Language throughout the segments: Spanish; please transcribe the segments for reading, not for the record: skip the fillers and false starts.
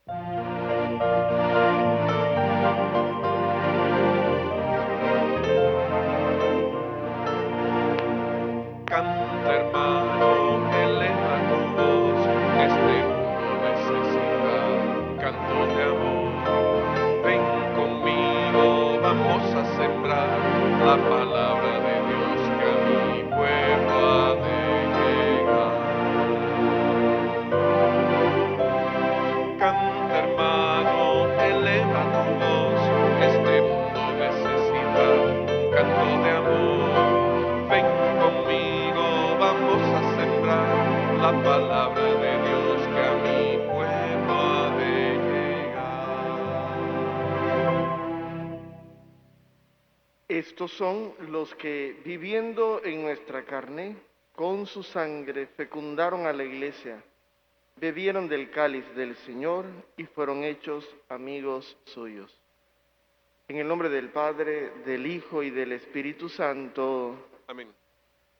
Canta, hermano, eleva tu voz, este mundo necesita canto de amor. Ven conmigo, vamos a sembrar la palabra de Dios que a mi pueblo ha de llegar. Canta, hermano, eleva tu voz, este mundo necesita un canto de amor. Ven conmigo, vamos a sembrar la palabra de Dios que a mi pueblo ha de llegar. Estos son los que, viviendo en nuestra carne, con su sangre fecundaron a la Iglesia, bebieron del cáliz del Señor y fueron hechos amigos suyos. En el nombre del Padre, del Hijo y del Espíritu Santo. Amén.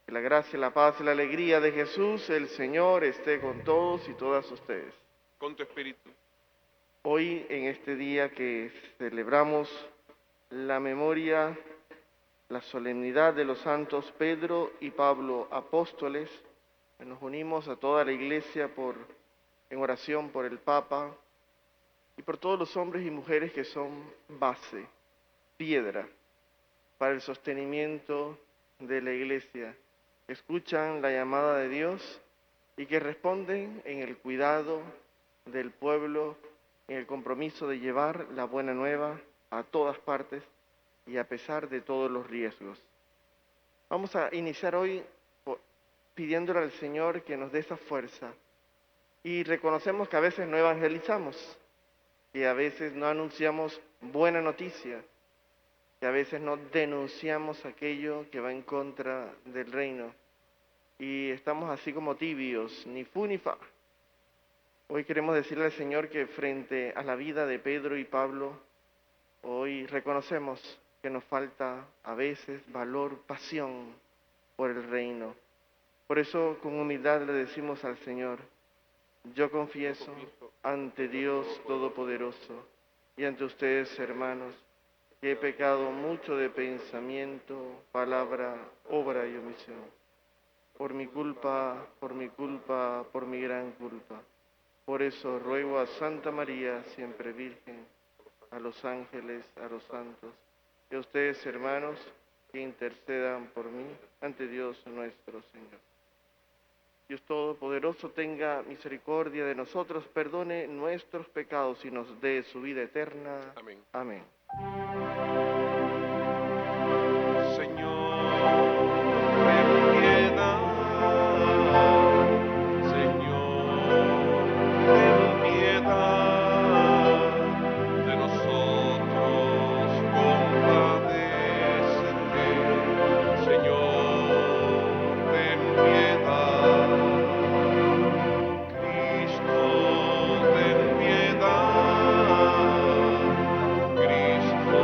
Que la gracia, la paz y la alegría de Jesús, el Señor, esté con todos y todas ustedes. Con tu espíritu. Hoy, en este día que celebramos la memoria, la solemnidad de los santos Pedro y Pablo apóstoles, nos unimos a toda la Iglesia en oración por el Papa y por todos los hombres y mujeres que son base, piedra, para el sostenimiento de la Iglesia, que escuchan la llamada de Dios y que responden en el cuidado del pueblo, en el compromiso de llevar la buena nueva a todas partes y a pesar de todos los riesgos. Vamos a iniciar hoy pidiéndole al Señor que nos dé esa fuerza. Y reconocemos que a veces no evangelizamos, que a veces no anunciamos buena noticia, que a veces no denunciamos aquello que va en contra del reino. Y estamos así como tibios, ni fu ni fa. Hoy queremos decirle al Señor que frente a la vida de Pedro y Pablo, hoy reconocemos que nos falta a veces valor, pasión por el reino. Por eso con humildad le decimos al Señor: yo confieso ante Dios Todopoderoso y ante ustedes, hermanos, que he pecado mucho de pensamiento, palabra, obra y omisión. Por mi culpa, por mi gran culpa. Por eso ruego a Santa María, siempre Virgen, a los ángeles, a los santos, y a ustedes, hermanos, que intercedan por mí ante Dios nuestro Señor. Dios Todopoderoso tenga misericordia de nosotros, perdone nuestros pecados y nos dé su vida eterna. Amén. Amén. Señor, ten piedad. Señor, ten piedad de nosotros, compadécete. Señor, ten piedad. Cristo, ten piedad. Cristo,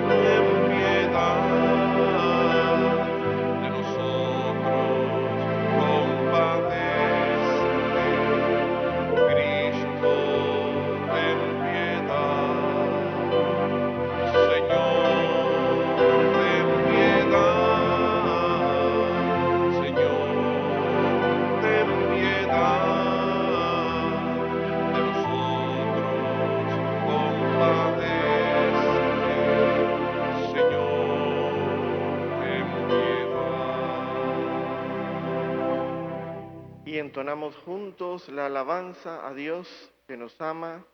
ten piedad de nosotros, compadécete. Cristo, ten piedad. Señor, ten piedad. Señor, ten piedad de nosotros, compadécete. Señor, ten piedad. Y entonamos juntos la alabanza a Dios que nos ama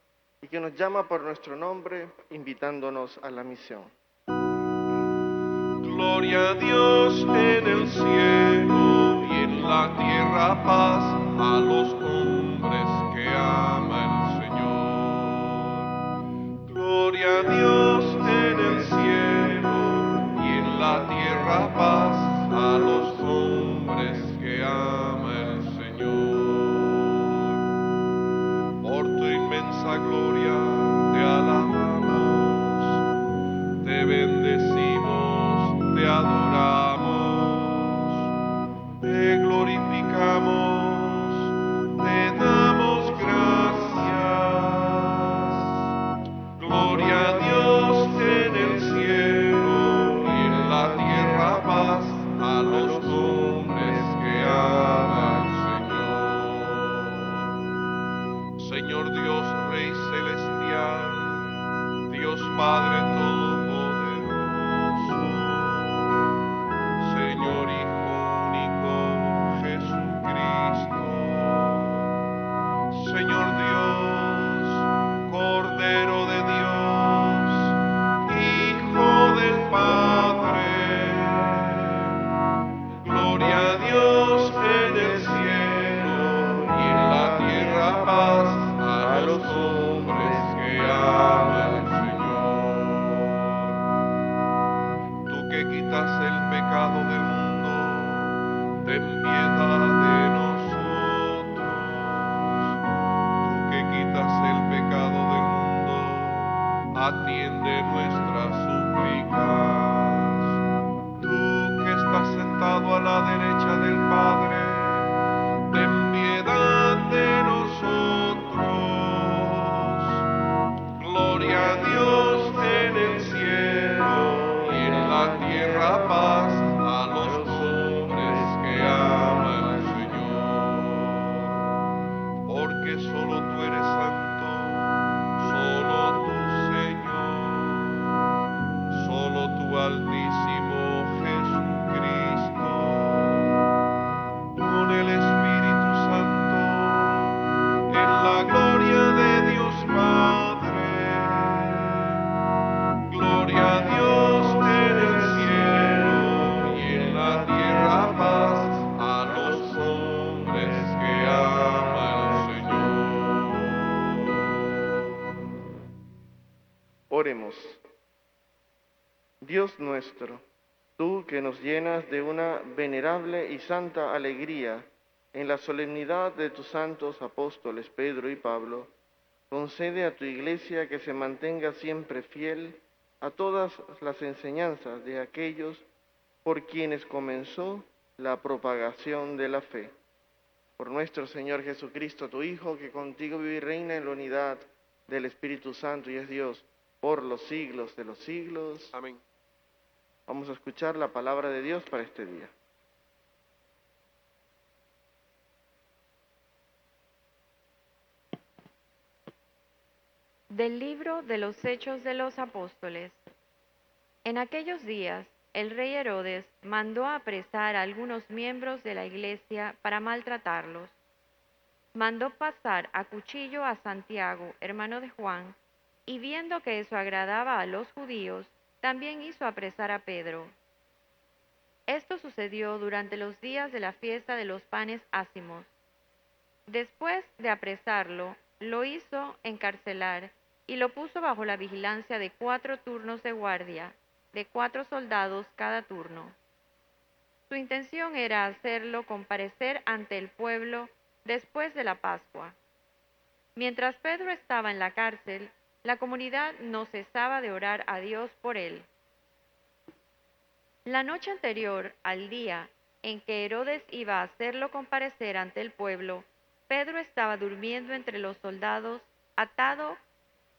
y que nos llama por nuestro nombre, invitándonos a la misión. Gloria a Dios en el cielo y en la tierra paz a los hombres que ama el Señor. Gloria a Dios en el cielo y en la tierra paz a los hombres que ama el Señor. Por tu inmensa gloria te alabamos, te bendecimos, te adoramos, te glorificamos, Señor Dios, Rey celestial, Dios Padre todopoderoso, Señor Hijo único, Jesucristo, Señor Dios, Cordero de Dios, Hijo del Padre, gloria a Dios en el cielo y en la tierra paz a los hombres que aman al Señor. Tú que quitas el pecado del mundo, ten piedad de nosotros. Tú que quitas el pecado del mundo, atiende nuestras súplicas. Tú que estás sentado a la derecha del Padre, ten piedad de nosotros. Gloria a Dios en el cielo y en la tierra paz a los hombres que aman al Señor. Porque solo tú eres santo, solo tú, Señor, solo tú, Altísimo Jesucristo, con el Espíritu Santo, en la gloria de Dios Padre. Gloria a Dios en el cielo y en la tierra paz a los hombres que aman al Señor. Oremos. Dios nuestro, tú que nos llenas de una venerable y santa alegría en la solemnidad de tus santos apóstoles Pedro y Pablo, concede a tu Iglesia que se mantenga siempre fiel a todas las enseñanzas de aquellos por quienes comenzó la propagación de la fe. Por nuestro Señor Jesucristo, tu Hijo, que contigo vive y reina en la unidad del Espíritu Santo y es Dios por los siglos de los siglos. Amén. Vamos a escuchar la palabra de Dios para este día. Del libro de los Hechos de los Apóstoles. En aquellos días, el rey Herodes mandó apresar a algunos miembros de la iglesia para maltratarlos. Mandó pasar a cuchillo a Santiago, hermano de Juan, y viendo que eso agradaba a los judíos, también hizo apresar a Pedro. Esto sucedió durante los días de la fiesta de los panes ácimos. Después de apresarlo, lo hizo encarcelar y lo puso bajo la vigilancia de 4 turnos de guardia, de 4 soldados cada turno. Su intención era hacerlo comparecer ante el pueblo después de la Pascua. Mientras Pedro estaba en la cárcel, la comunidad no cesaba de orar a Dios por él. La noche anterior al día en que Herodes iba a hacerlo comparecer ante el pueblo, Pedro estaba durmiendo entre los soldados, atado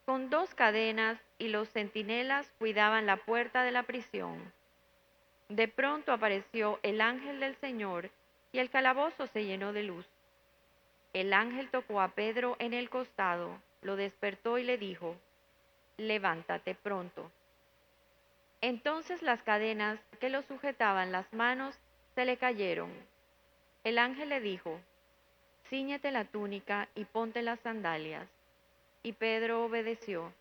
con 2 cadenas, y los centinelas cuidaban la puerta de la prisión. De pronto apareció el ángel del Señor y el calabozo se llenó de luz. El ángel tocó a Pedro en el costado, lo despertó y le dijo: «Levántate pronto». Entonces las cadenas que lo sujetaban las manos se le cayeron. El ángel le dijo: «Cíñete la túnica y ponte las sandalias». Y Pedro obedeció.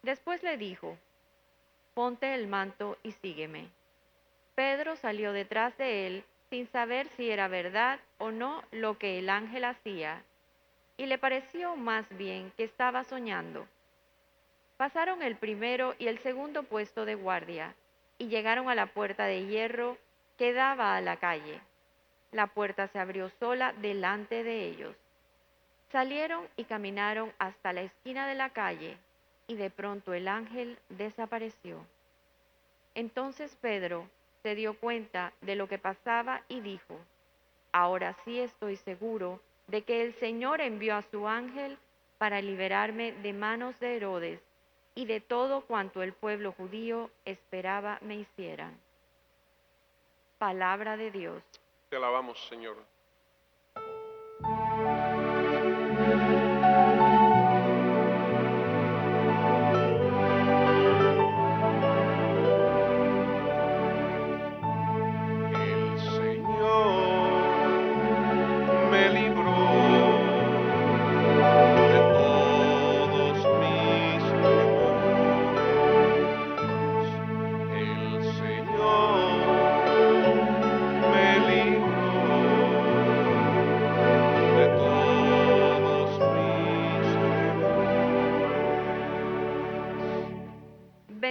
Después le dijo: «Ponte el manto y sígueme». Pedro salió detrás de él sin saber si era verdad o no lo que el ángel hacía, y le pareció más bien que estaba soñando. Pasaron el primero y el segundo puesto de guardia, y llegaron a la puerta de hierro que daba a la calle. La puerta se abrió sola delante de ellos. Salieron y caminaron hasta la esquina de la calle, y de pronto el ángel desapareció. Entonces Pedro se dio cuenta de lo que pasaba y dijo: «Ahora sí estoy seguro de que el Señor envió a su ángel para liberarme de manos de Herodes y de todo cuanto el pueblo judío esperaba me hicieran». Palabra de Dios. Te alabamos, Señor.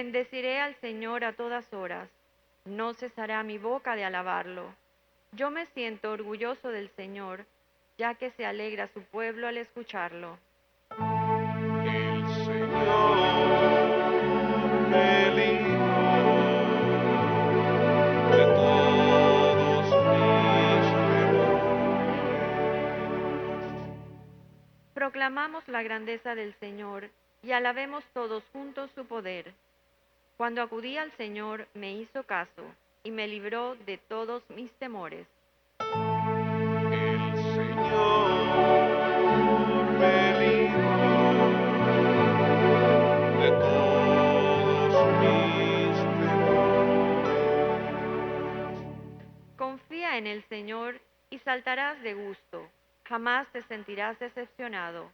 Bendeciré al Señor a todas horas. No cesará mi boca de alabarlo. Yo me siento orgulloso del Señor, ya que se alegra su pueblo al escucharlo. El Señor me libró de todos mis temores. Proclamamos la grandeza del Señor y alabemos todos juntos su poder. Cuando acudí al Señor, me hizo caso y me libró de todos mis temores. El Señor me libró de todos mis temores. Confía en el Señor y saltarás de gusto. Jamás te sentirás decepcionado,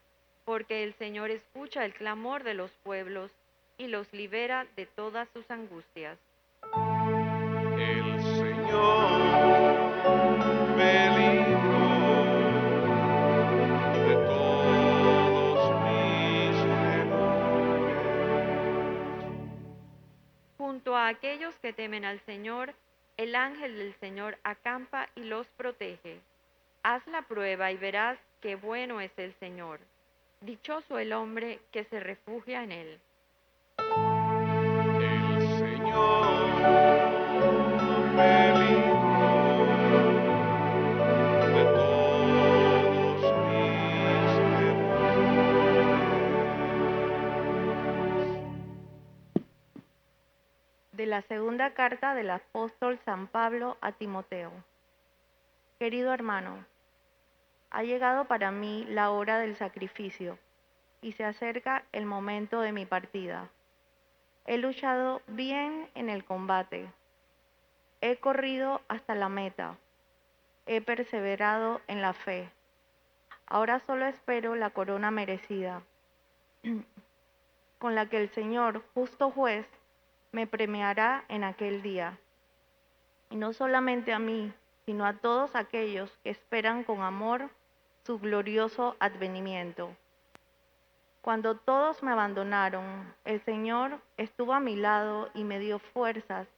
porque el Señor escucha el clamor de los pueblos y los libera de todas sus angustias. El Señor me libró de todos mis temores. Junto a aquellos que temen al Señor, el ángel del Señor acampa y los protege. Haz la prueba y verás qué bueno es el Señor. Dichoso el hombre que se refugia en él. El Señor me libró de todos mis temores. De la segunda carta del apóstol San Pablo a Timoteo. Querido hermano, ha llegado para mí la hora del sacrificio y se acerca el momento de mi partida. He luchado bien en el combate, he corrido hasta la meta, he perseverado en la fe. Ahora solo espero la corona merecida, con la que el Señor, justo juez, me premiará en aquel día. Y no solamente a mí, sino a todos aquellos que esperan con amor su glorioso advenimiento. Cuando todos me abandonaron, el Señor estuvo a mi lado y me dio fuerzas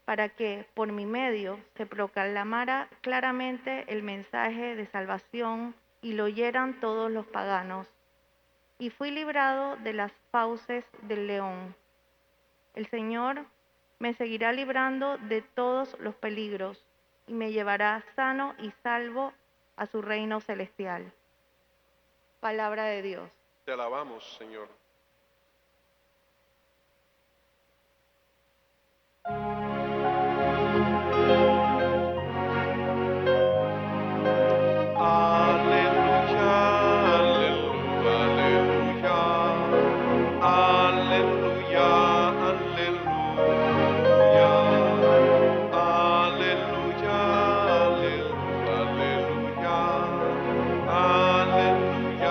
para que, por mi medio, se proclamara claramente el mensaje de salvación y lo oyeran todos los paganos. Y fui librado de las fauces del león. El Señor me seguirá librando de todos los peligros y me llevará sano y salvo a su reino celestial. Palabra de Dios. Te alabamos, Señor. Aleluya, aleluya, aleluya, aleluya, aleluya, aleluya, aleluya,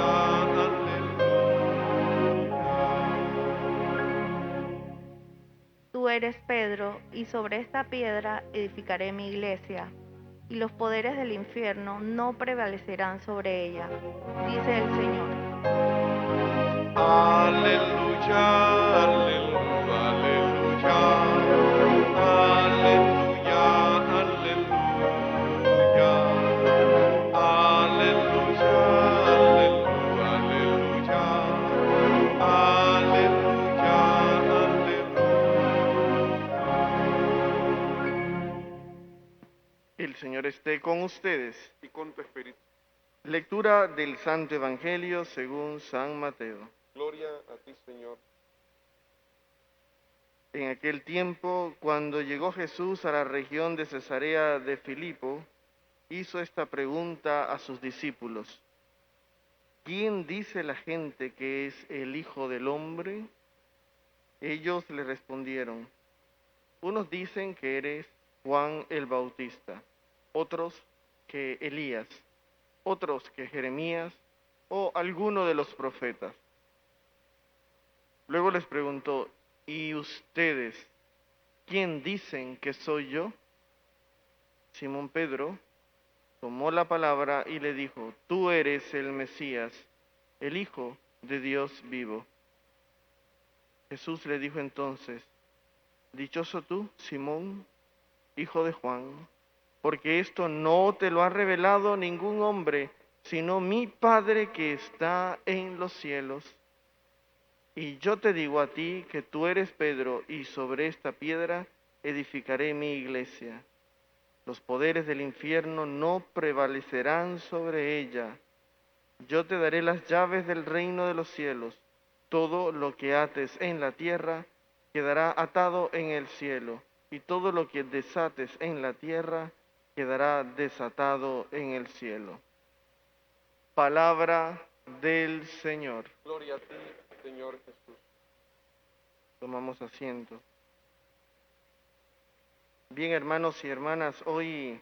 aleluya. Tú eres Pedro, y sobre esta piedra edificaré mi iglesia, y los poderes del infierno no prevalecerán sobre ella, dice el Señor. Aleluya, aleluya, aleluya, aleluya, aleluya, aleluya, aleluya, aleluya, aleluya. El Señor esté con ustedes. Y con tu espíritu. Lectura del Santo Evangelio según San Mateo. Gloria a ti, Señor. En aquel tiempo, cuando llegó Jesús a la región de Cesarea de Filipo, hizo esta pregunta a sus discípulos: ¿quién dice la gente que es el Hijo del Hombre? Ellos le respondieron: unos dicen que eres Juan el Bautista, otros que Elías, otros que Jeremías o alguno de los profetas. Luego les preguntó: ¿y ustedes quién dicen que soy yo? Simón Pedro tomó la palabra y le dijo: tú eres el Mesías, el Hijo de Dios vivo. Jesús le dijo entonces: Dichoso tú, Simón, hijo de Juan, porque esto no te lo ha revelado ningún hombre, sino mi Padre que está en los cielos. Y yo te digo a ti que tú eres Pedro, y sobre esta piedra edificaré mi iglesia. Los poderes del infierno no prevalecerán sobre ella. Yo te daré las llaves del reino de los cielos. Todo lo que ates en la tierra quedará atado en el cielo, y todo lo que desates en la tierra quedará desatado en el cielo. Palabra del Señor. Gloria a ti, Señor Jesús. Tomamos asiento. Bien, hermanos y hermanas, hoy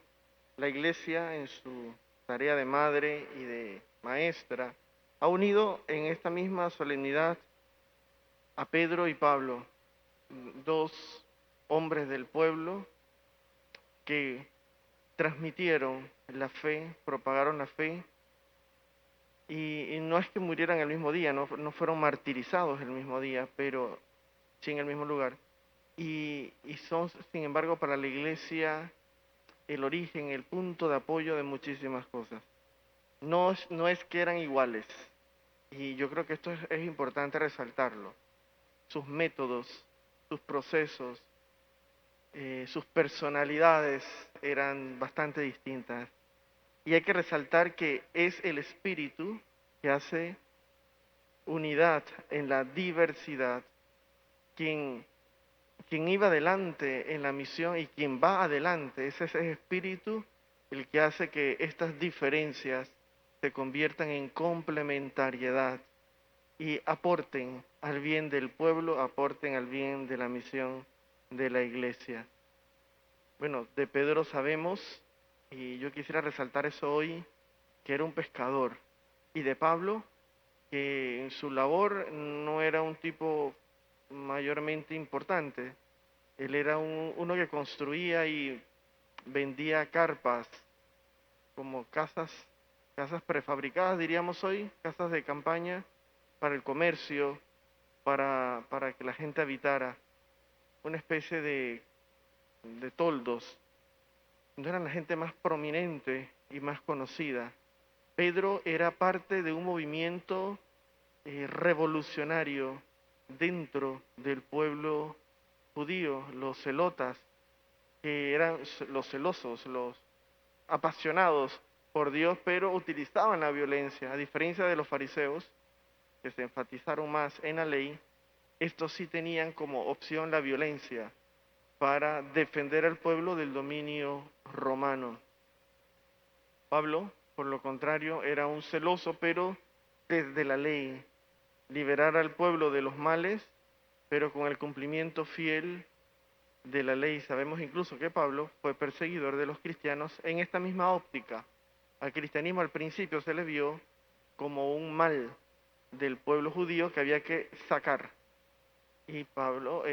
la Iglesia en su tarea de madre y de maestra ha unido en esta misma solemnidad a Pedro y Pablo, dos hombres del pueblo que transmitieron la fe, propagaron la fe, y no es que murieran el mismo día, no fueron martirizados el mismo día, pero sí en el mismo lugar. Y son, sin embargo, para la Iglesia el origen, el punto de apoyo de muchísimas cosas. No es que eran iguales, y yo creo que esto es importante resaltarlo. Sus métodos, sus procesos, sus personalidades eran bastante distintas. Y hay que resaltar que es el Espíritu que hace unidad en la diversidad, quien iba adelante en la misión y quien va adelante. Es ese Espíritu el que hace que estas diferencias se conviertan en complementariedad y aporten al bien del pueblo, aporten al bien de la misión de la Iglesia. Bueno, de Pedro sabemos, y yo quisiera resaltar eso hoy, que era un pescador, y de Pablo, que en su labor no era un tipo mayormente importante. Él era uno que construía y vendía carpas, como casas prefabricadas, diríamos hoy, casas de campaña para el comercio, para que la gente habitara, una especie de toldos. No eran la gente más prominente y más conocida. Pedro era parte de un movimiento revolucionario dentro del pueblo judío, los celotas, que eran los celosos, los apasionados por Dios, pero utilizaban la violencia. A diferencia de los fariseos, que se enfatizaron más en la ley, estos sí tenían como opción la violencia para defender al pueblo del dominio romano. Pablo, por lo contrario, era un celoso, pero desde la ley, liberar al pueblo de los males, pero con el cumplimiento fiel de la ley. Sabemos incluso que Pablo fue perseguidor de los cristianos en esta misma óptica. Al cristianismo al principio se le vio como un mal del pueblo judío que había que sacar. Y Pablo,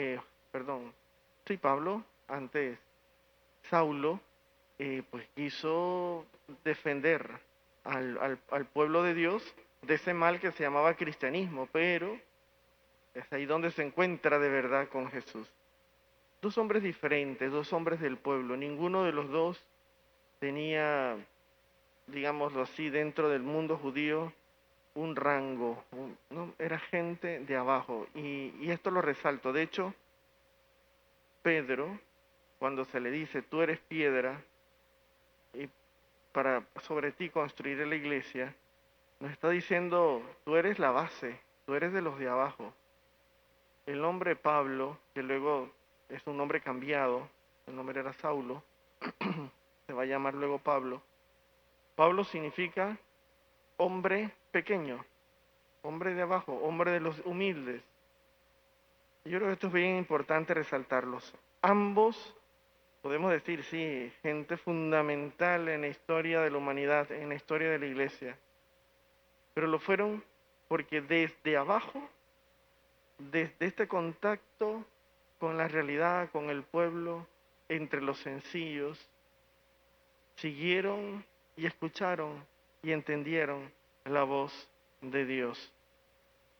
antes Saulo, pues quiso defender al pueblo de Dios de ese mal que se llamaba cristianismo, pero es ahí donde se encuentra de verdad con Jesús. Dos hombres diferentes, dos hombres del pueblo, ninguno de los dos tenía, digámoslo así, dentro del mundo judío un rango, ¿no? Era gente de abajo, y esto lo resalto. De hecho, Pedro, cuando se le dice, tú eres piedra, y para sobre ti construiré la iglesia, nos está diciendo, tú eres la base, tú eres de los de abajo. El nombre Pablo, que luego es un nombre cambiado, el nombre era Saulo, se va a llamar luego Pablo. Pablo significa hombre pequeño, hombre de abajo, hombre de los humildes. Yo creo que esto es bien importante resaltarlos. Ambos, podemos decir, sí, gente fundamental en la historia de la humanidad, en la historia de la iglesia. Pero lo fueron porque desde abajo, desde este contacto con la realidad, con el pueblo, entre los sencillos, siguieron y escucharon y entendieron la voz de Dios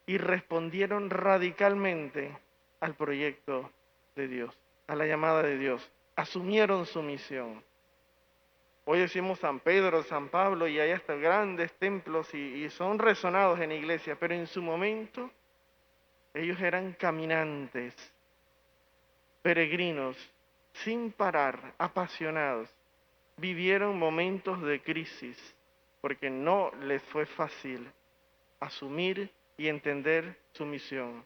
y respondieron radicalmente al proyecto de Dios. a la llamada de Dios, asumieron su misión. Hoy decimos San Pedro, San Pablo, y hay hasta grandes templos y son resonados en la iglesia, pero en su momento ellos eran caminantes, peregrinos, sin parar, apasionados. Vivieron momentos de crisis, porque no les fue fácil asumir y entender su misión.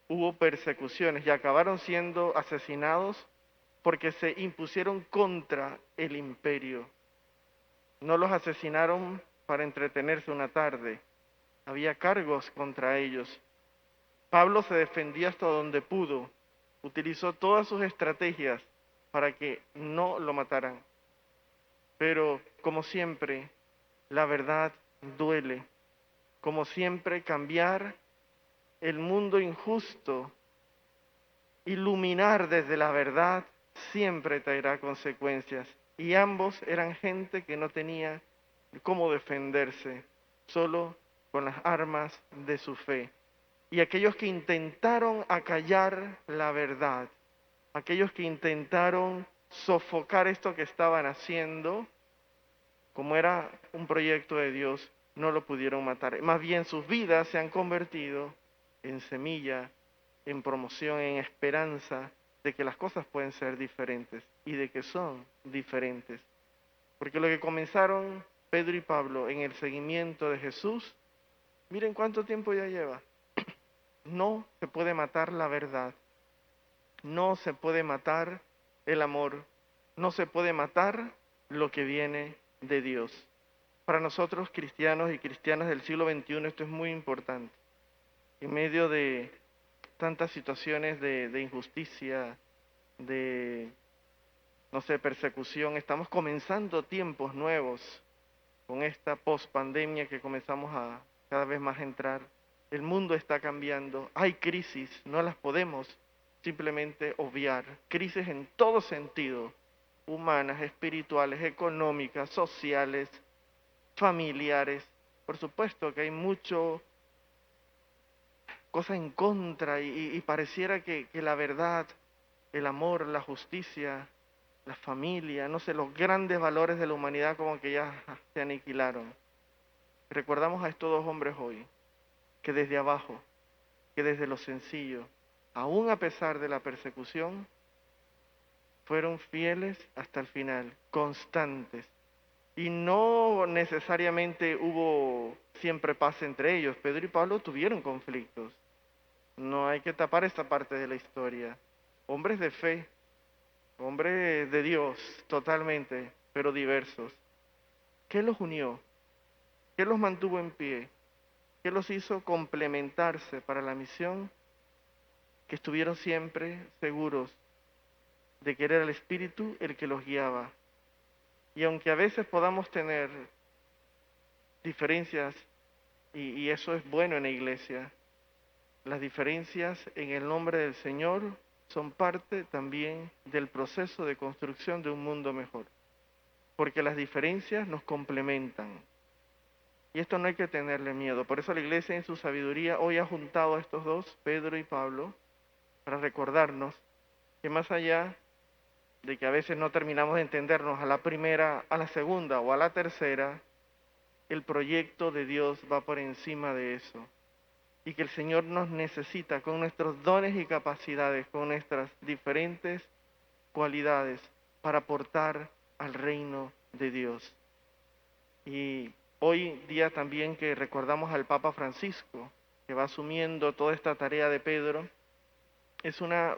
Hubo persecuciones y acabaron siendo asesinados porque se impusieron contra el imperio. No los asesinaron para entretenerse una tarde, había cargos contra ellos. Pablo se defendió hasta donde pudo, utilizó todas sus estrategias para que no lo mataran. Pero, como siempre, la verdad duele. Como siempre, cambiar el mundo injusto, iluminar desde la verdad, siempre traerá consecuencias. Y ambos eran gente que no tenía cómo defenderse, solo con las armas de su fe. Y aquellos que intentaron acallar la verdad, aquellos que intentaron sofocar esto que estaban haciendo, como era un proyecto de Dios, no lo pudieron matar. Más bien sus vidas se han convertido en semilla, en promoción, en esperanza de que las cosas pueden ser diferentes y de que son diferentes. Porque lo que comenzaron Pedro y Pablo en el seguimiento de Jesús, miren cuánto tiempo ya lleva. No se puede matar la verdad, no se puede matar el amor, no se puede matar lo que viene de Dios. Para nosotros, cristianos y cristianas del siglo XXI, esto es muy importante. En medio de tantas situaciones de injusticia, de, no sé, persecución, estamos comenzando tiempos nuevos con esta pospandemia que comenzamos a cada vez más entrar. El mundo está cambiando, hay crisis, no las podemos simplemente obviar. Crisis en todo sentido, humanas, espirituales, económicas, sociales, familiares. Por supuesto que hay mucho cosa en contra y pareciera que la verdad, el amor, la justicia, la familia, no sé, los grandes valores de la humanidad como que ya se aniquilaron. Recordamos a estos dos hombres hoy, que desde abajo, que desde lo sencillo, aún a pesar de la persecución, fueron fieles hasta el final, constantes. Y no necesariamente hubo siempre paz entre ellos. Pedro y Pablo tuvieron conflictos. No hay que tapar esta parte de la historia. Hombres de fe, hombres de Dios, totalmente, pero diversos. ¿Qué los unió? ¿Qué los mantuvo en pie? ¿Qué los hizo complementarse para la misión? Que estuvieron siempre seguros de que era el Espíritu el que los guiaba. Y aunque a veces podamos tener diferencias, y eso es bueno en la iglesia, las diferencias en el nombre del Señor son parte también del proceso de construcción de un mundo mejor, porque las diferencias nos complementan. Y esto no hay que tenerle miedo. Por eso la iglesia en su sabiduría hoy ha juntado a estos dos, Pedro y Pablo, para recordarnos que más allá de que a veces no terminamos de entendernos a la primera, a la segunda o a la tercera, el proyecto de Dios va por encima de eso. Y que el Señor nos necesita con nuestros dones y capacidades, con nuestras diferentes cualidades, para aportar al reino de Dios. Y hoy día también que recordamos al Papa Francisco, que va asumiendo toda esta tarea de Pedro, es una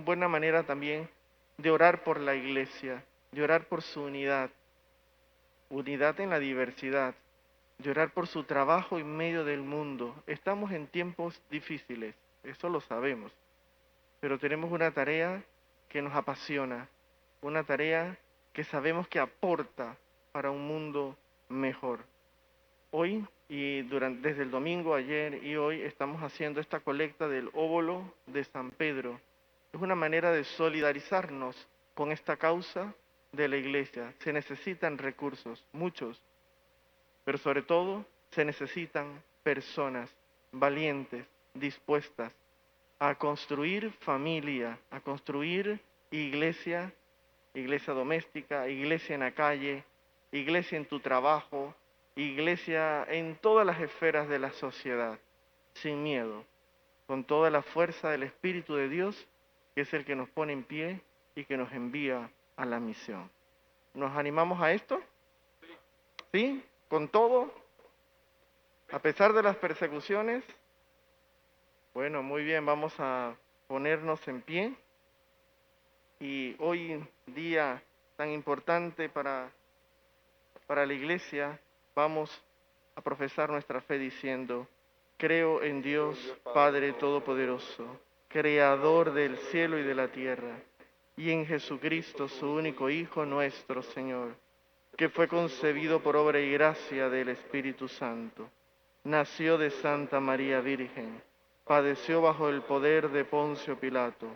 buena manera también de orar por la iglesia, de orar por su unidad, unidad en la diversidad, de orar por su trabajo en medio del mundo. Estamos en tiempos difíciles, eso lo sabemos, pero tenemos una tarea que nos apasiona, una tarea que sabemos que aporta para un mundo mejor. Hoy y desde el domingo, ayer y hoy estamos haciendo esta colecta del óbolo de San Pedro. Es una manera de solidarizarnos con esta causa de la iglesia. Se necesitan recursos, muchos, pero sobre todo se necesitan personas valientes, dispuestas, a construir familia, a construir iglesia, iglesia doméstica, iglesia en la calle, iglesia en tu trabajo, iglesia en todas las esferas de la sociedad, sin miedo, con toda la fuerza del Espíritu de Dios, que es el que nos pone en pie y que nos envía a la misión. ¿Nos animamos a esto? ¿Sí? ¿Con todo? ¿A pesar de las persecuciones? Bueno, muy bien, vamos a ponernos en pie. Y hoy, día tan importante para la Iglesia, vamos a profesar nuestra fe diciendo: creo en Dios, Padre Todopoderoso, Creador del cielo y de la tierra, y en Jesucristo, su único Hijo, nuestro Señor, que fue concebido por obra y gracia del Espíritu Santo. Nació de Santa María Virgen, padeció bajo el poder de Poncio Pilato,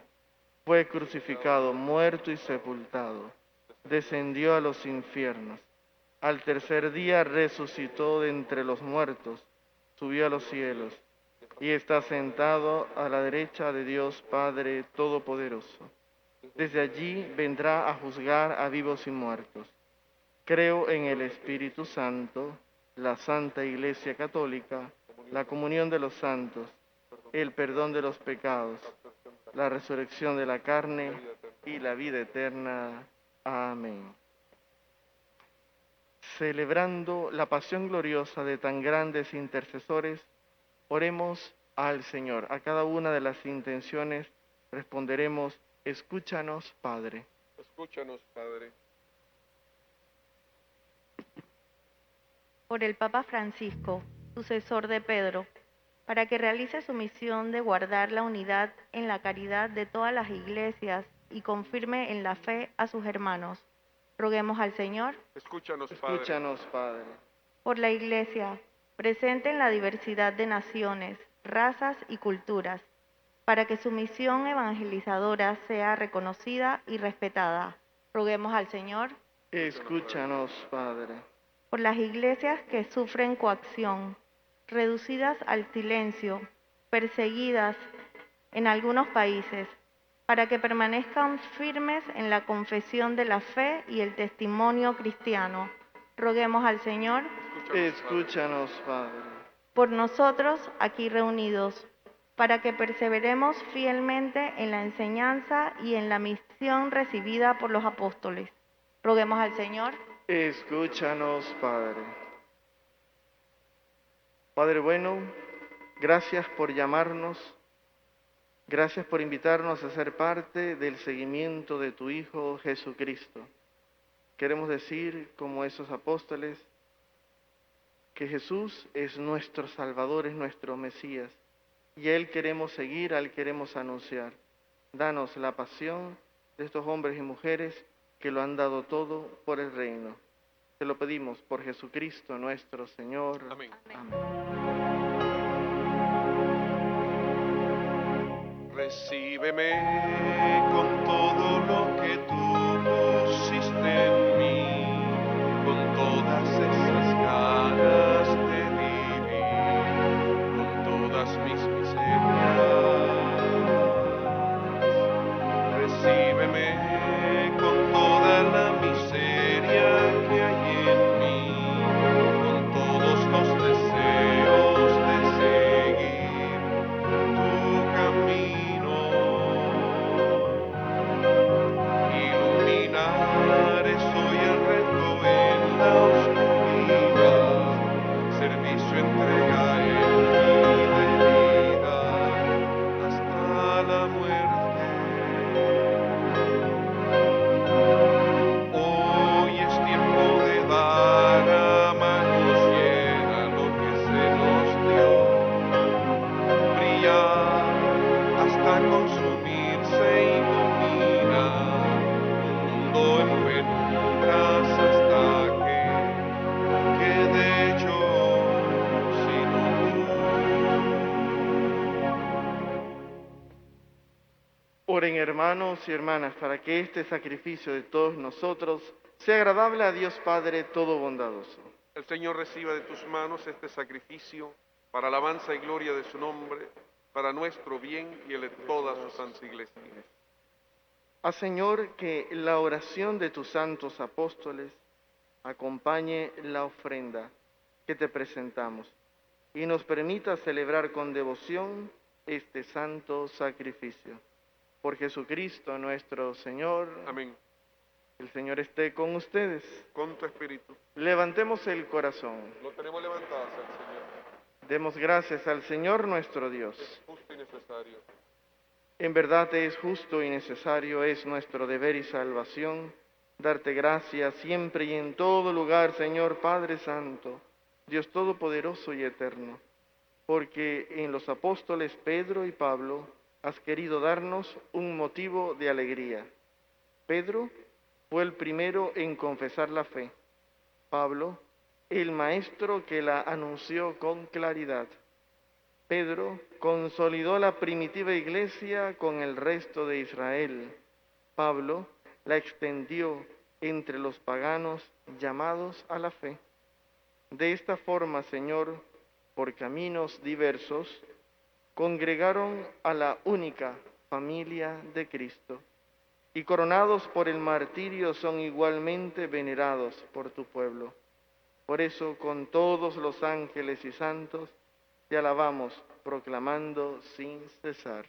fue crucificado, muerto y sepultado, descendió a los infiernos, al tercer día resucitó de entre los muertos, subió a los cielos, y está sentado a la derecha de Dios Padre Todopoderoso. Desde allí vendrá a juzgar a vivos y muertos. Creo en el Espíritu Santo, la Santa Iglesia Católica, la comunión de los santos, el perdón de los pecados, la resurrección de la carne y la vida eterna. Amén. Celebrando la pasión gloriosa de tan grandes intercesores, oremos al Señor. A cada una de las intenciones responderemos: escúchanos, Padre. Escúchanos, Padre. Por el Papa Francisco, sucesor de Pedro, para que realice su misión de guardar la unidad en la caridad de todas las iglesias y confirme en la fe a sus hermanos. Roguemos al Señor. Escúchanos, Padre. Escúchanos, Padre. Por la Iglesia, presente en la diversidad de naciones, razas y culturas, para que su misión evangelizadora sea reconocida y respetada. Roguemos al Señor. Escúchanos, Padre. Por las iglesias que sufren coacción, reducidas al silencio, perseguidas en algunos países, para que permanezcan firmes en la confesión de la fe y el testimonio cristiano. Roguemos al Señor. Escúchanos, Padre. Por nosotros aquí reunidos, para que perseveremos fielmente en la enseñanza y en la misión recibida por los apóstoles. Roguemos al Señor. Escúchanos, Padre. Padre bueno, gracias por llamarnos, gracias por invitarnos a ser parte del seguimiento de tu Hijo Jesucristo. Queremos decir, como esos apóstoles, que Jesús es nuestro Salvador, es nuestro Mesías, y a Él queremos seguir, a Él queremos anunciar. Danos la pasión de estos hombres y mujeres que lo han dado todo por el reino. Te lo pedimos por Jesucristo nuestro Señor. Amén. Recíbeme con todo lo que tú pusiste en mí, con todas esas ganas de vivir, con todas mis miserias. Recíbeme con toda la miseria que hay en mí, con todos los deseos de seguir tu camino. Iluminar soy el reto en la oscuridad, servicio, entrega en vida hasta la muerte. Hoy es tiempo de dar a manos llenas lo que se nos dio, brillar hasta consumirse, ilumina un mundo en penumbras hasta que quede yo sino tú. Oren, hermanos y hermanas, para que este sacrificio de todos nosotros sea agradable a Dios Padre todo bondadoso. El Señor reciba de tus manos este sacrificio para alabanza y gloria de su nombre, para nuestro bien y el de toda su santa iglesia. Haz, Señor, que la oración de tus santos apóstoles acompañe la ofrenda que te presentamos y nos permita celebrar con devoción este santo sacrificio. Por Jesucristo nuestro Señor. Amén. El Señor esté con ustedes. Con tu espíritu. Levantemos el corazón. Lo tenemos levantado hacia el Señor. Demos gracias al Señor nuestro Dios. Es justo y necesario. En verdad es justo y necesario, es nuestro deber y salvación, darte gracias siempre y en todo lugar, Señor Padre Santo, Dios Todopoderoso y Eterno, porque en los apóstoles Pedro y Pablo has querido darnos un motivo de alegría. Pedro fue el primero en confesar la fe. Pablo, el maestro que la anunció con claridad. Pedro consolidó la primitiva iglesia con el resto de Israel. Pablo la extendió entre los paganos llamados a la fe. De esta forma, Señor, por caminos diversos, congregaron a la única familia de Cristo y coronados por el martirio son igualmente venerados por tu pueblo. Por eso, con todos los ángeles y santos, te alabamos, proclamando sin cesar.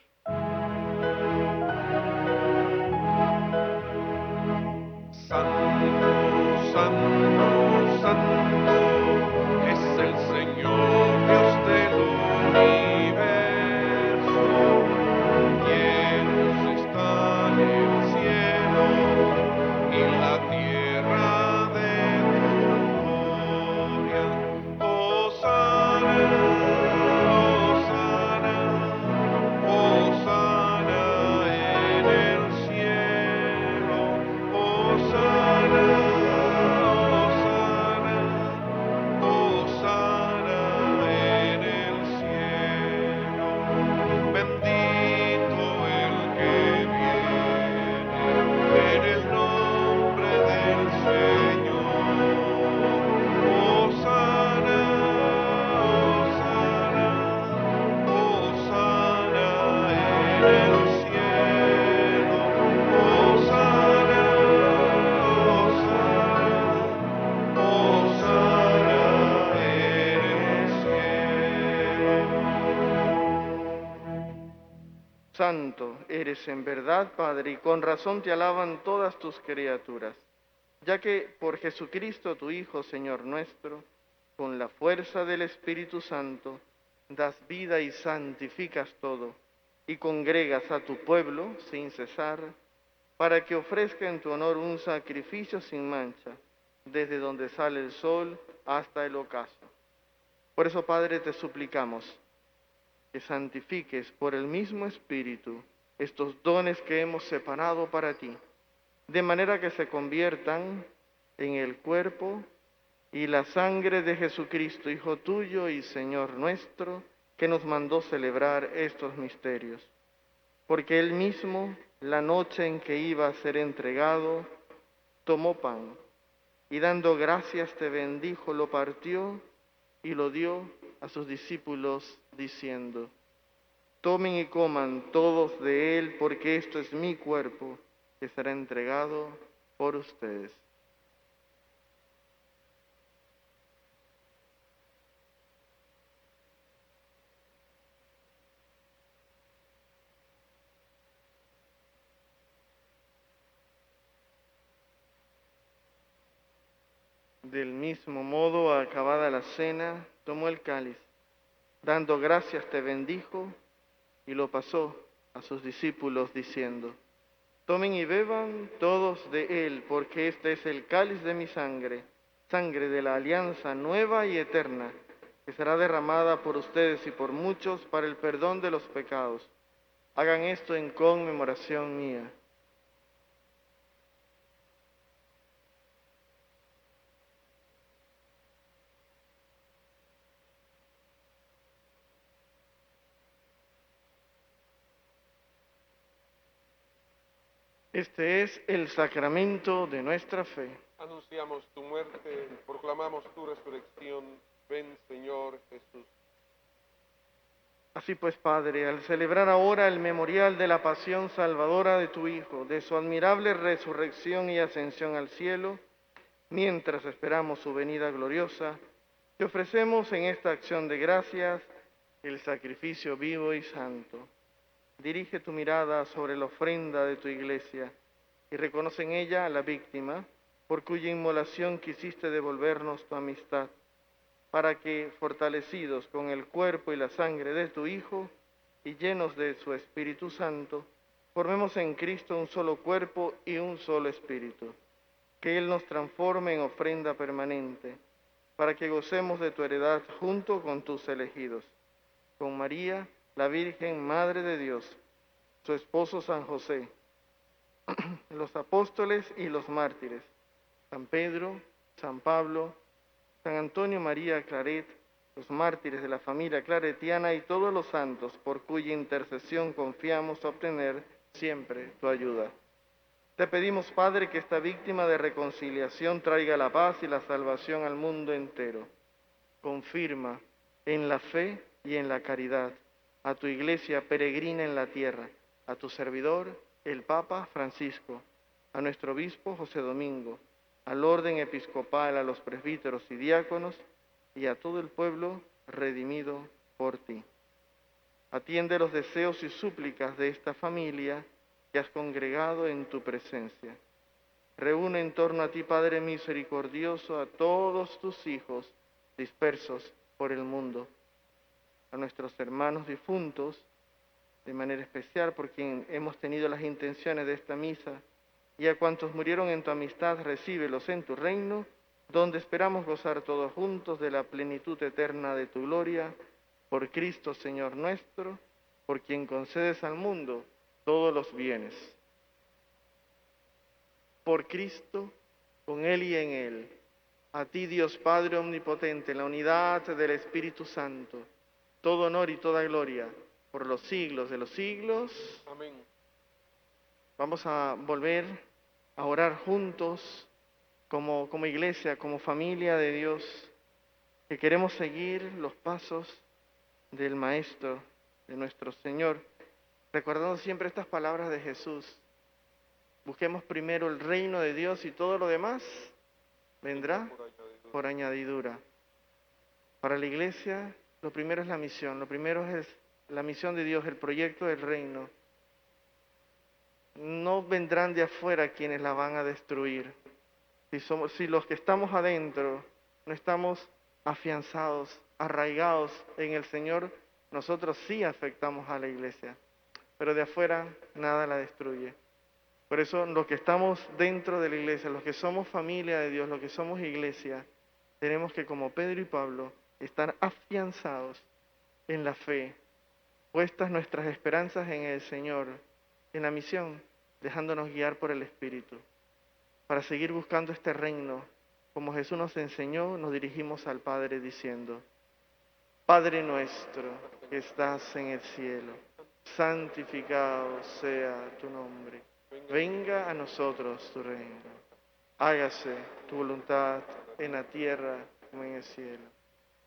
Santo, santo, santo, es el Señor Dios del universo. Llenos están el cielo y la tierra de tu gloria. Hosana, Hosana, Hosana en el cielo. Hosana, Hosana, Hosana en el cielo. Bendito el que viene en el nombre del Señor. Hosana, Hosana, Hosana en el cielo. Hosana, Hosana, Hosana en el cielo. Santo eres en verdad, Padre, y con razón te alaban todas tus criaturas, ya que por Jesucristo tu Hijo, Señor nuestro, con la fuerza del Espíritu Santo, das vida y santificas todo, y congregas a tu pueblo sin cesar, para que ofrezca en tu honor un sacrificio sin mancha, desde donde sale el sol hasta el ocaso. Por eso, Padre, te suplicamos que santifiques por el mismo Espíritu estos dones que hemos separado para ti, de manera que se conviertan en el cuerpo y la sangre de Jesucristo, Hijo tuyo y Señor nuestro, que nos mandó celebrar estos misterios. Porque él mismo, la noche en que iba a ser entregado, tomó pan y dando gracias te bendijo, lo partió y lo dio a sus discípulos diciendo: tomen y coman todos de él, porque esto es mi cuerpo que será entregado por ustedes. Del mismo modo, acabada la cena, tomó el cáliz, dando gracias te bendijo y lo pasó a sus discípulos diciendo: tomen y beban todos de él, porque este es el cáliz de mi sangre, sangre de la alianza nueva y eterna, que será derramada por ustedes y por muchos para el perdón de los pecados. Hagan esto en conmemoración mía. Este es el sacramento de nuestra fe. Anunciamos tu muerte, proclamamos tu resurrección. Ven, Señor Jesús. Haz, Así pues, Padre, al celebrar ahora el memorial de la pasión salvadora de tu Hijo, de su admirable resurrección y ascensión al cielo, mientras esperamos su venida gloriosa, te ofrecemos en esta acción de gracias el sacrificio vivo y santo. Dirige tu mirada sobre la ofrenda de tu iglesia y reconoce en ella a la víctima, por cuya inmolación quisiste devolvernos tu amistad, para que, fortalecidos con el cuerpo y la sangre de tu Hijo y llenos de su Espíritu Santo, formemos en Cristo un solo cuerpo y un solo espíritu. Que Él nos transforme en ofrenda permanente, para que gocemos de tu heredad junto con tus elegidos, con María, la Virgen Madre de Dios, su esposo San José, los apóstoles y los mártires, San Pedro, San Pablo, San Antonio María Claret, los mártires de la familia claretiana y todos los santos por cuya intercesión confiamos obtener siempre tu ayuda. Te pedimos, Padre, que esta víctima de reconciliación traiga la paz y la salvación al mundo entero. Confirma en la fe y en la caridad a tu iglesia peregrina en la tierra, a tu servidor, el Papa Francisco, a nuestro obispo José Domingo, al orden episcopal, a los presbíteros y diáconos, y a todo el pueblo redimido por ti. Atiende los deseos y súplicas de esta familia que has congregado en tu presencia. Reúne en torno a ti, Padre misericordioso, a todos tus hijos dispersos por el mundo, a nuestros hermanos difuntos, de manera especial por quien hemos tenido las intenciones de esta misa, y a cuantos murieron en tu amistad, recíbelos en tu reino, donde esperamos gozar todos juntos de la plenitud eterna de tu gloria, por Cristo Señor nuestro, por quien concedes al mundo todos los bienes. Por Cristo, con Él y en Él, a ti Dios Padre Omnipotente, en la unidad del Espíritu Santo, todo honor y toda gloria, por los siglos de los siglos. Amén. Vamos a volver a orar juntos como iglesia, como familia de Dios, que queremos seguir los pasos del Maestro, de nuestro Señor, recordando siempre estas palabras de Jesús. Busquemos primero el reino de Dios y todo lo demás vendrá por añadidura. Para la iglesia, lo primero es la misión, lo primero es la misión de Dios, el proyecto del reino. No vendrán de afuera quienes la van a destruir. Si los que estamos adentro no estamos afianzados, arraigados en el Señor, nosotros sí afectamos a la iglesia, pero de afuera nada la destruye. Por eso los que estamos dentro de la iglesia, los que somos familia de Dios, los que somos iglesia, tenemos que, como Pedro y Pablo, estar afianzados en la fe, puestas nuestras esperanzas en el Señor, en la misión, dejándonos guiar por el Espíritu. Para seguir buscando este reino, como Jesús nos enseñó, nos dirigimos al Padre diciendo: Padre nuestro que estás en el cielo, santificado sea tu nombre. Venga a nosotros tu reino. Hágase tu voluntad en la tierra como en el cielo.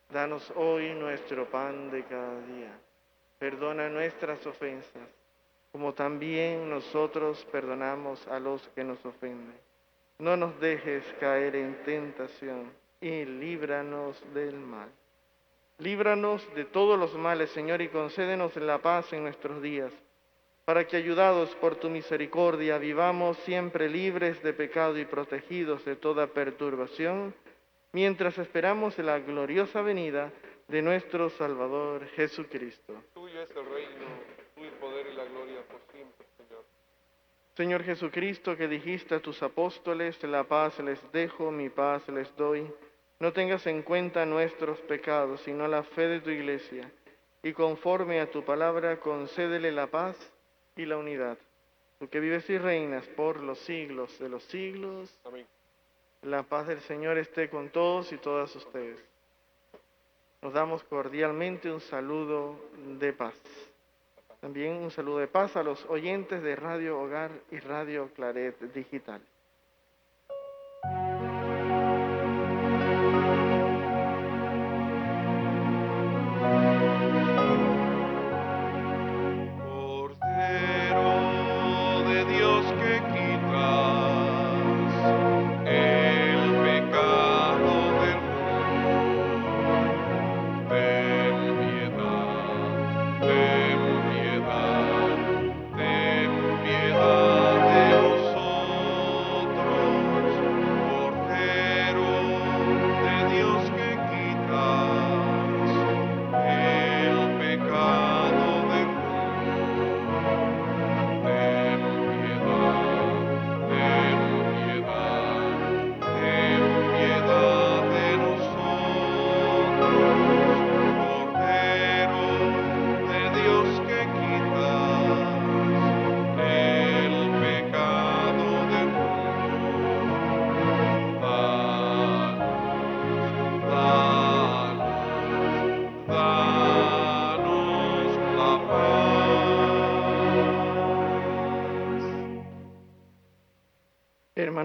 Danos hoy nuestro pan de cada día. Perdona nuestras ofensas, como también nosotros perdonamos a los que nos ofenden. No nos dejes caer en tentación y líbranos del mal. Líbranos de todos los males, Señor, y concédenos la paz en nuestros días, para que, ayudados por tu misericordia, vivamos siempre libres de pecado y protegidos de toda perturbación, mientras esperamos la gloriosa venida de nuestro Salvador Jesucristo. Tuyo es el reino, tuyo el poder y la gloria por siempre, Señor. Señor Jesucristo, que dijiste a tus apóstoles: la paz les dejo, mi paz les doy. No tengas en cuenta nuestros pecados, sino la fe de tu iglesia, y conforme a tu palabra concédele la paz y la unidad. Tú que vives y reinas por los siglos de los siglos. Amén. La paz del Señor esté con todos y todas ustedes. Nos damos cordialmente un saludo de paz. También un saludo de paz a los oyentes de Radio Hogar y Radio Claret Digital.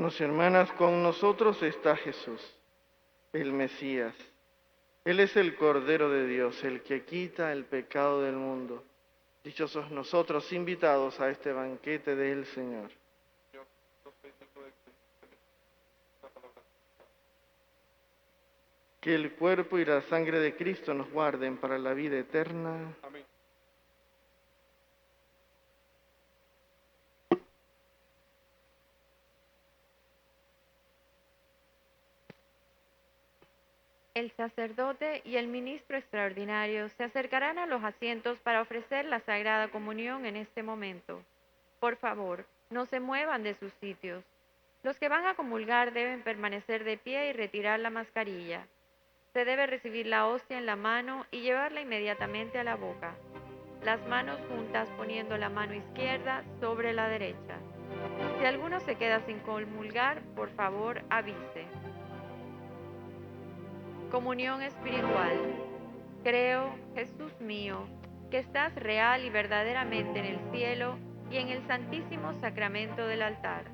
Hermanos y hermanas, con nosotros está Jesús, el Mesías. Él es el Cordero de Dios, el que quita el pecado del mundo. Dichosos nosotros, invitados a este banquete del Señor. Que el cuerpo y la sangre de Cristo nos guarden para la vida eterna. Amén. El sacerdote y el ministro extraordinario se acercarán a los asientos para ofrecer la Sagrada Comunión en este momento. Por favor, no se muevan de sus sitios. Los que van a comulgar deben permanecer de pie y retirar la mascarilla. Se debe recibir la hostia en la mano y llevarla inmediatamente a la boca. Las manos juntas poniendo la mano izquierda sobre la derecha. Si alguno se queda sin comulgar, por favor avise. Comunión espiritual. Creo, Jesús mío, que estás real y verdaderamente en el cielo y en el santísimo sacramento del altar.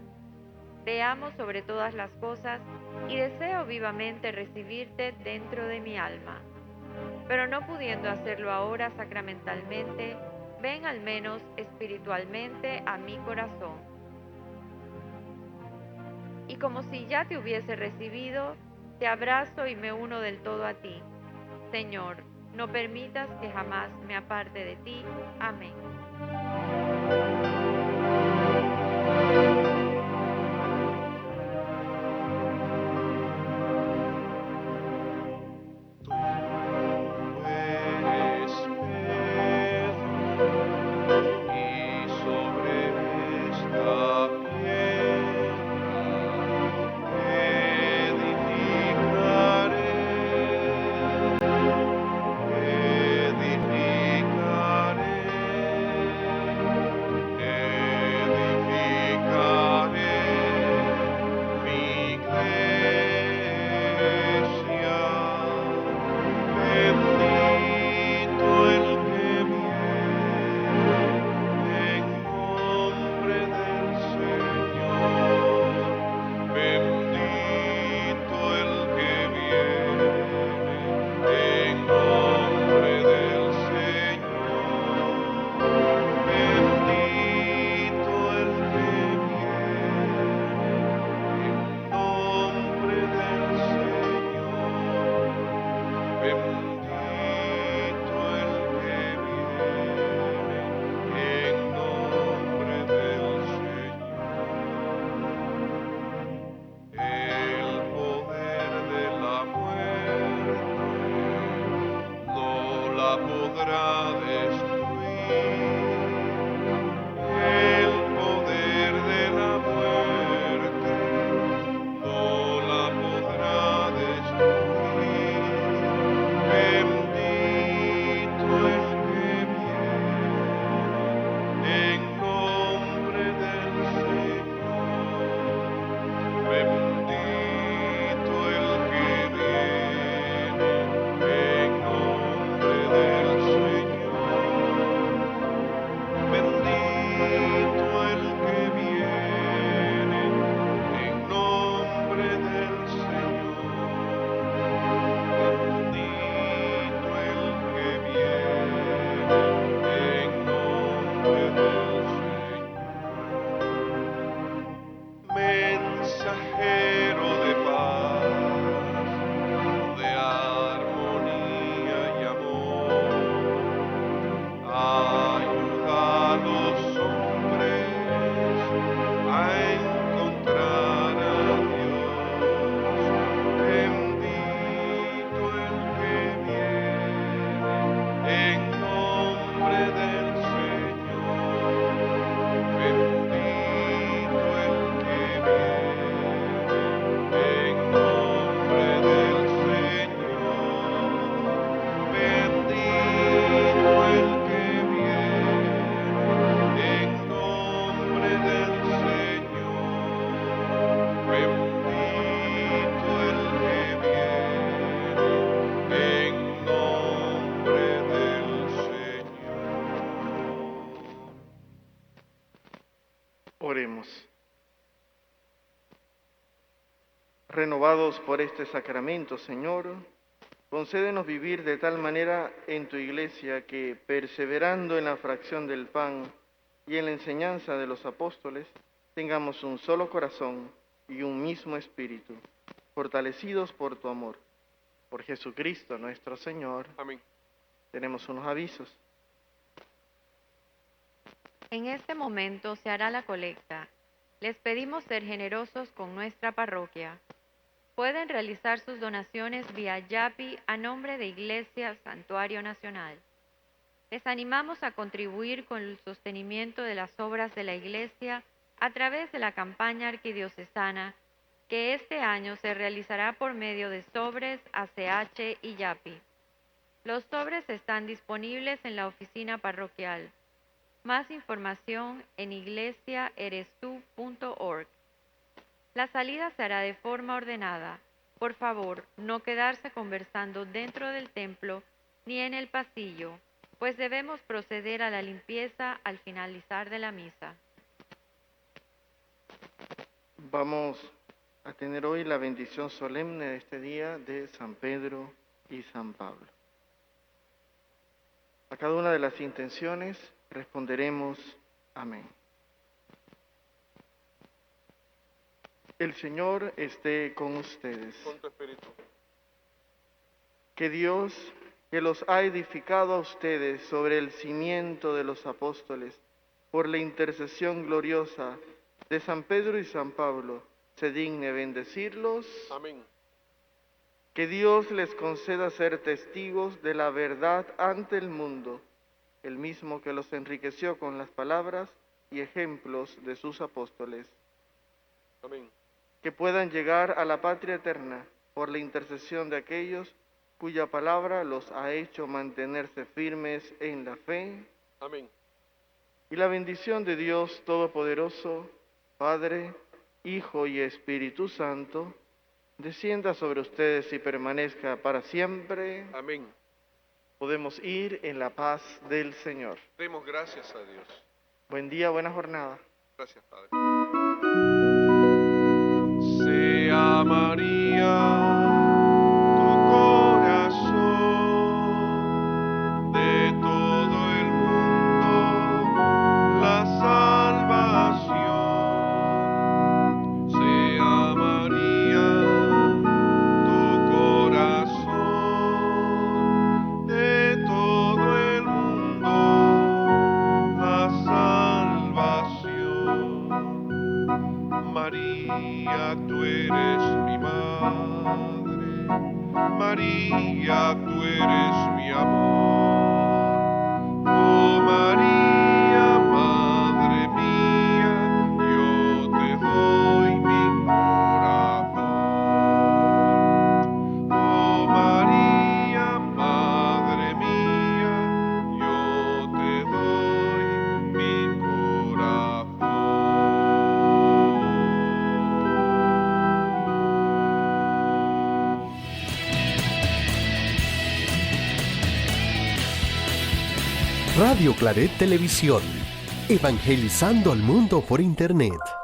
Te amo sobre todas las cosas y deseo vivamente recibirte dentro de mi alma. Pero no pudiendo hacerlo ahora sacramentalmente, ven al menos espiritualmente a mi corazón. Y como si ya te hubiese recibido, te abrazo y me uno del todo a ti. Señor, no permitas que jamás me aparte de ti. Amén. Eres Pedro, y sobre esta piedra edificaré mi iglesia. Bendito el que viene en nombre del Señor. Bendito el que viene en nombre del Señor. Bendito el que viene en nombre del Señor. Bendito el que viene en nombre del Señor. El poder de la muerte no la podrá destruir. El poder de la muerte no la podrá destruir. Bendito el que viene en nombre del Señor. Bendito el que viene en nombre del Señor. Bendito el que viene en nombre del Señor. Bendito el que viene en nombre del Señor. Mensajero de paz, de armonía y amor, ayuda a los hombres a encontrar a Dios. Bendito el que viene en nombre del Señor. Bendito el que viene en nombre del Señor. Bendito el que viene en nombre del Señor. Bendito el que viene en nombre del Señor. Oremos. Renovados por este sacramento, Señor, concédenos vivir de tal manera en tu Iglesia que, perseverando en la fracción del pan y en la enseñanza de los apóstoles, tengamos un solo corazón y un mismo espíritu, fortalecidos por tu amor. Por Jesucristo nuestro Señor. Amén. Tenemos unos avisos. En este momento se hará la colecta. Les pedimos ser generosos con nuestra parroquia. Pueden realizar sus donaciones vía Yapi a nombre de Iglesia Santuario Nacional. Les animamos a contribuir con el sostenimiento de las obras de la Iglesia a través de la campaña arquidiocesana que este año se realizará por medio de sobres, ACH y Yapi. Los sobres están disponibles en la oficina parroquial. Más información en iglesiaerestu.org. La salida se hará de forma ordenada. Por favor, no quedarse conversando dentro del templo ni en el pasillo, pues debemos proceder a la limpieza al finalizar de la misa. Vamos a tener hoy la bendición solemne de este día de San Pedro y San Pablo. A cada una de las intenciones responderemos amén. El Señor esté con ustedes. Con tu espíritu. Que Dios, que los ha edificado a ustedes sobre el cimiento de los apóstoles, por la intercesión gloriosa de San Pedro y San Pablo, se digne bendecirlos. Amén. Que Dios les conceda ser testigos de la verdad ante el mundo, el mismo que los enriqueció con las palabras y ejemplos de sus apóstoles. Amén. Que puedan llegar a la patria eterna por la intercesión de aquellos cuya palabra los ha hecho mantenerse firmes en la fe. Amén. Y la bendición de Dios Todopoderoso, Padre, Hijo y Espíritu Santo, descienda sobre ustedes y permanezca para siempre. Amén. Podemos ir en la paz del Señor. Demos gracias a Dios. Buen día, buena jornada. Gracias, Padre. Sea María tu corazón de todo el mundo la salvación. Sea María tu corazón de todo el mundo la salvación. María, tú eres mi madre, María, tú eres mi amor. Oh María, Madre mía, yo te doy mi corazón. Oh María, Madre mía, yo te doy mi Radio Claret Televisión, evangelizando al mundo por Internet.